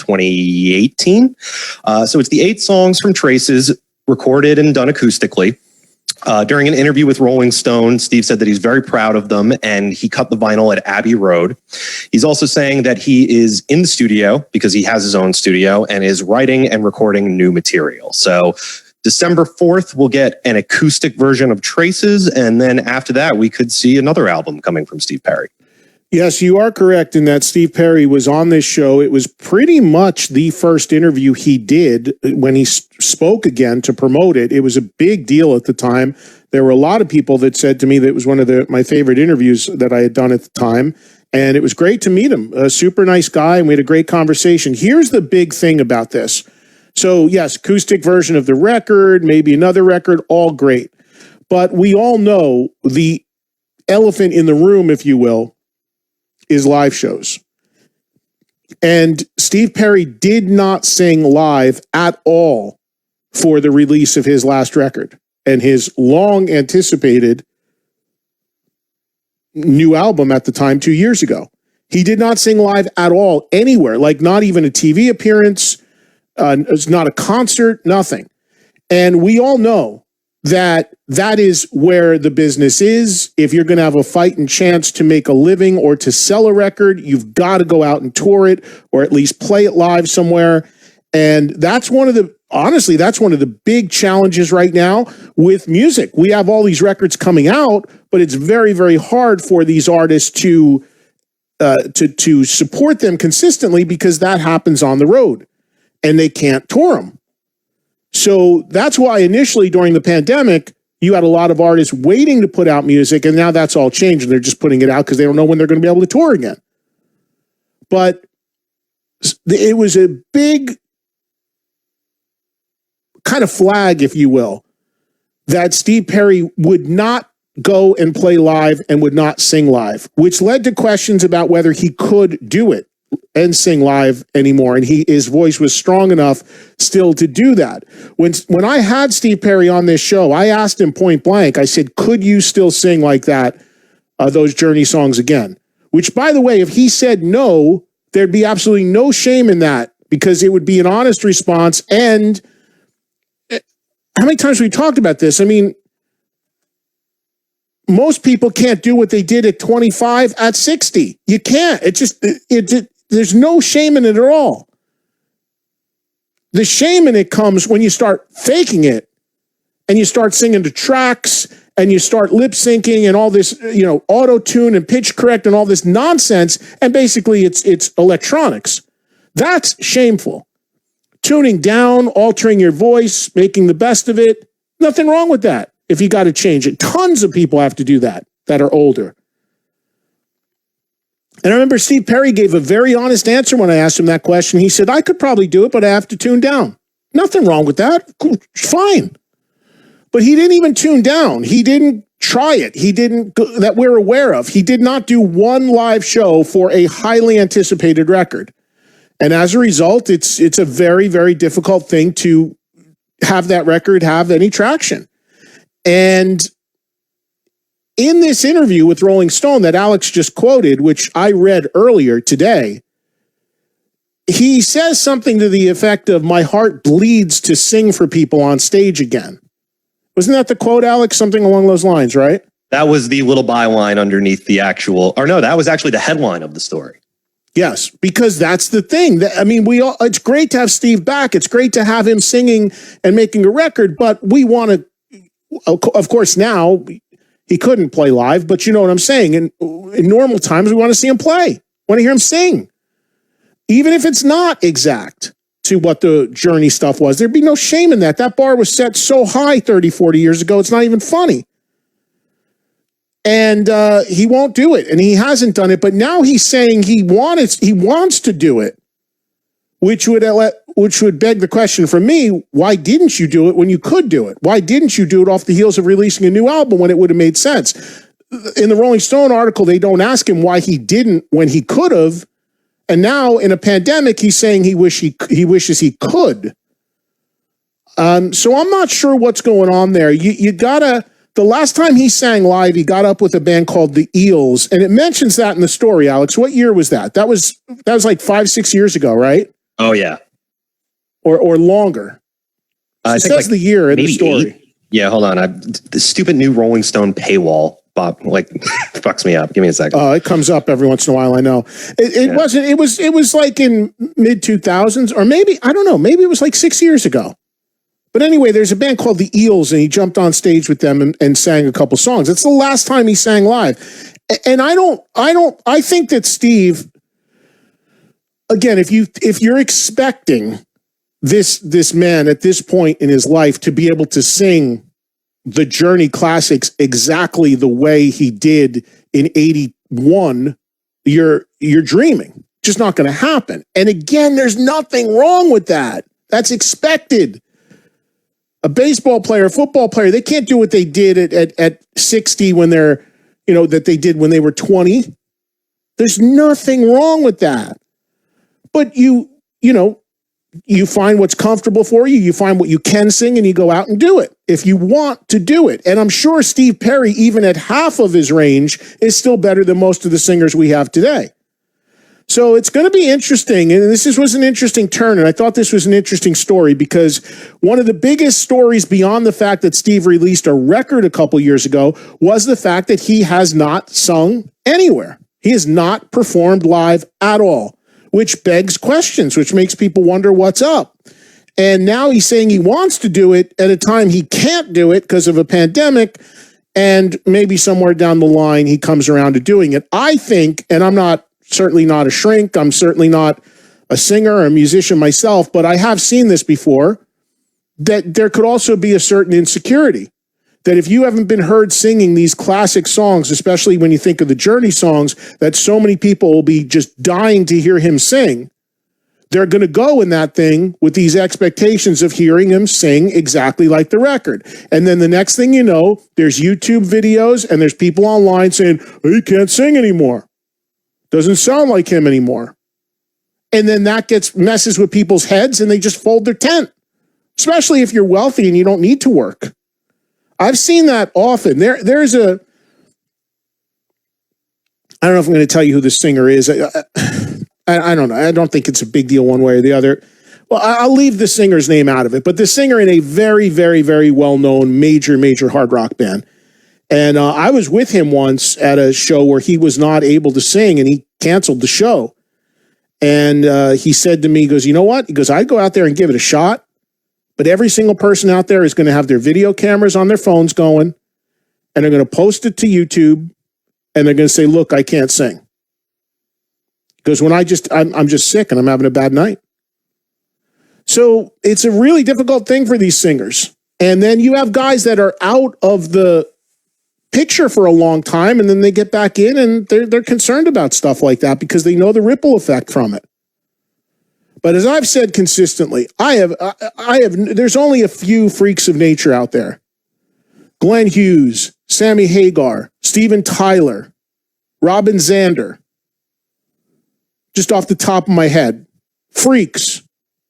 2018. So it's the 8 songs from Traces recorded and done acoustically. During an interview with Rolling Stone, Steve said that he's very proud of them and he cut the vinyl at Abbey Road. He's also saying that he is in the studio because he has his own studio and is writing and recording new material. So December 4th, we'll get an acoustic version of Traces. And then after that, we could see another album coming from Steve Perry. Yes, you are correct in that Steve Perry was on this show. It was pretty much the first interview he did when he spoke again to promote it. It was a big deal at the time. There were a lot of people that said to me that it was one of my favorite interviews that I had done at the time. And it was great to meet him. A super nice guy, and we had a great conversation. Here's the big thing about this. So, yes, acoustic version of the record, maybe another record, all great. But we all know the elephant in the room, if you will, is live shows. And Steve Perry did not sing live at all for the release of his last record and his long anticipated new album at the time 2 years ago. He did not sing live at all anywhere, like not even a TV appearance, it's not a concert, nothing. And we all know that is where the business is. If you're going to have a fighting chance to make a living or to sell a record, you've got to go out and tour it or at least play it live somewhere. And that's one of the big challenges right now with music. We have all these records coming out, but it's very, very hard for these artists to support them consistently because that happens on the road and they can't tour them. So that's why initially during the pandemic, you had a lot of artists waiting to put out music, and now that's all changed. They're just putting it out because they don't know when they're going to be able to tour again. But it was a big kind of flag, if you will, that Steve Perry would not go and play live and would not sing live, which led to questions about whether he could do it and sing live anymore. And his voice was strong enough still to do that. When I had Steve Perry on this show, I asked him point blank, I said, could you still sing like that, those Journey songs again? Which, by the way, if he said no, there'd be absolutely no shame in that because it would be an honest response. And how many times have we talked about this? I mean, most people can't do what they did at 25 at 60. You can't. There's no shame in it at all. The shame in it comes when you start faking it and you start singing to tracks and you start lip syncing and all this, auto tune and pitch correct and all this nonsense. And basically it's electronics. That's shameful. Tuning down, altering your voice, making the best of it. Nothing wrong with that if you got to change it. Tons of people have to do that are older. And I remember Steve Perry gave a very honest answer when I asked him that question. He said, I could probably do it, but I have to tune down. Nothing wrong with that. Fine. But he didn't even tune down. He didn't try it. He didn't, that we're aware of. He did not do one live show for a highly anticipated record. And as a result, it's a very, very difficult thing to have that record have any traction. And in this interview with Rolling Stone that Alex just quoted, which I read earlier today, he says something to the effect of, my heart bleeds to sing for people on stage again. Wasn't that the quote, Alex? Something along those lines, right? That was the little byline underneath the actual, or no, that was actually the headline of the story. Yes, because that's the thing. I mean, it's great to have Steve back. It's great to have him singing and making a record, but we want to, of course, now he couldn't play live, but you know what I'm saying. In normal times, we want to see him play. Want to hear him sing. Even if it's not exact to what the Journey stuff was, there'd be no shame in that. That bar was set so high 30, 40 years ago, it's not even funny. And he won't do it, and he hasn't done it, but now he's saying he wants to do it, which would beg the question for me, why didn't you do it when you could do it? Why didn't you do it off the heels of releasing a new album when it would have made sense? In the Rolling Stone article, they don't ask him why he didn't when he could have. And now in a pandemic, he's saying he wishes he could. So I'm not sure what's going on there. The last time he sang live, he got up with a band called the Eels, and it mentions that in the story, Alex. What year was that? That was like 5-6 years ago, right? Oh yeah, or longer. I It think says like the year in the maybe story. 8. Yeah, hold on. The stupid new Rolling Stone paywall, Bob, like fucks me up. Give me a second. It comes up every once in a while. I know it Yeah. wasn't. It was like in mid 2000s, or maybe I don't know. Maybe it was like 6 years ago. But anyway, there's a band called the Eels, and he jumped on stage with them and sang a couple songs. It's the last time he sang live, and I think that Steve, again, if you're expecting this man at this point in his life to be able to sing the Journey classics exactly the way he did in 81, you're dreaming. Just not going to happen. And again, there's nothing wrong with that. That's expected. A baseball player, a football player, they can't do what they did at 60 when they're, that they did when they were 20. There's nothing wrong with that. But you find what's comfortable for you. You find what you can sing and you go out and do it if you want to do it. And I'm sure Steve Perry, even at half of his range, is still better than most of the singers we have today. So it's going to be interesting. And this was an interesting turn. And I thought this was an interesting story because one of the biggest stories beyond the fact that Steve released a record a couple years ago was the fact that he has not sung anywhere. He has not performed live at all, which begs questions, which makes people wonder what's up. And now he's saying he wants to do it at a time he can't do it because of a pandemic. And maybe somewhere down the line, he comes around to doing it. I think, and I'm certainly not a shrink. I'm certainly not a singer or a musician myself, but I have seen this before, that there could also be a certain insecurity. That if you haven't been heard singing these classic songs, especially when you think of the Journey songs, that so many people will be just dying to hear him sing, they're going to go in that thing with these expectations of hearing him sing exactly like the record. And then the next thing you know, there's YouTube videos and there's people online saying, oh, he can't sing anymore. Doesn't sound like him anymore. And then that messes with people's heads and they just fold their tent, especially if you're wealthy and you don't need to work. I've seen that often. There's I don't know if I'm going to tell you who the singer is. I don't know. I don't think it's a big deal one way or the other. Well, I'll leave the singer's name out of it, but the singer in a very, very, very well-known major hard rock band. And I was with him once at a show where he was not able to sing and he canceled the show. And he said to me, he goes, you know what? He goes, I'd go out there and give it a shot. But every single person out there is going to have their video cameras on their phones going, and they're going to post it to YouTube, and they're going to say, look, I can't sing. Because when I'm just sick and I'm having a bad night. So it's a really difficult thing for these singers. And then you have guys that are out of the picture for a long time, and then they get back in, and they're concerned about stuff like that because they know the ripple effect from it. But as I've said consistently, there's only a few freaks of nature out there. Glenn Hughes, Sammy Hagar, Steven Tyler, Robin Zander. Just off the top of my head. Freaks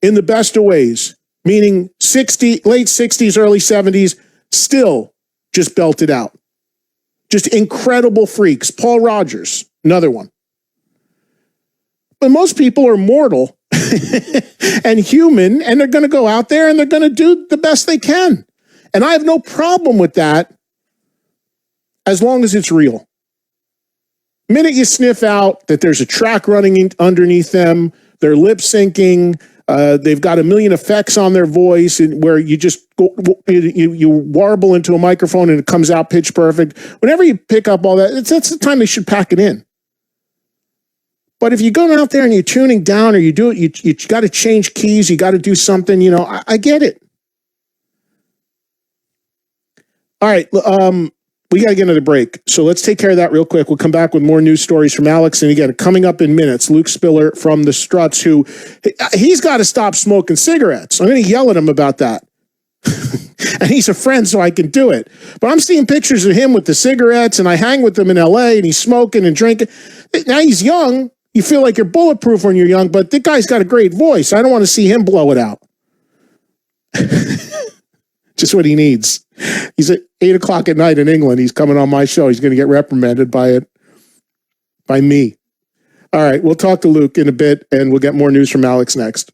in the best of ways, meaning late 60s, early 70s, still just belted out. Just incredible freaks. Paul Rogers, another one. But most people are mortal and human, and they're going to go out there and they're going to do the best they can. And I have no problem with that as long as it's real. The minute you sniff out that there's a track running underneath them, they're lip syncing, they've got a million effects on their voice where you just you warble into a microphone and it comes out pitch perfect. Whenever you pick up all that, that's the time they should pack it in. But if you're going out there and you're tuning down or you do it, you got to change keys, you got to do something, I get it. All right, we got to get another break. So let's take care of that real quick. We'll come back with more news stories from Alex. And again, coming up in minutes, Luke Spiller from the Struts, who he's got to stop smoking cigarettes. I'm going to yell at him about that. And he's a friend, so I can do it. But I'm seeing pictures of him with the cigarettes, and I hang with him in LA, and he's smoking and drinking. Now he's young. You feel like you're bulletproof when you're young, but the guy's got a great voice. I don't want to see him blow it out. Just what he needs. He's at 8:00 at night in England. He's coming on my show. He's going to get reprimanded by me. All right, we'll talk to Luke in a bit, and we'll get more news from Alex next.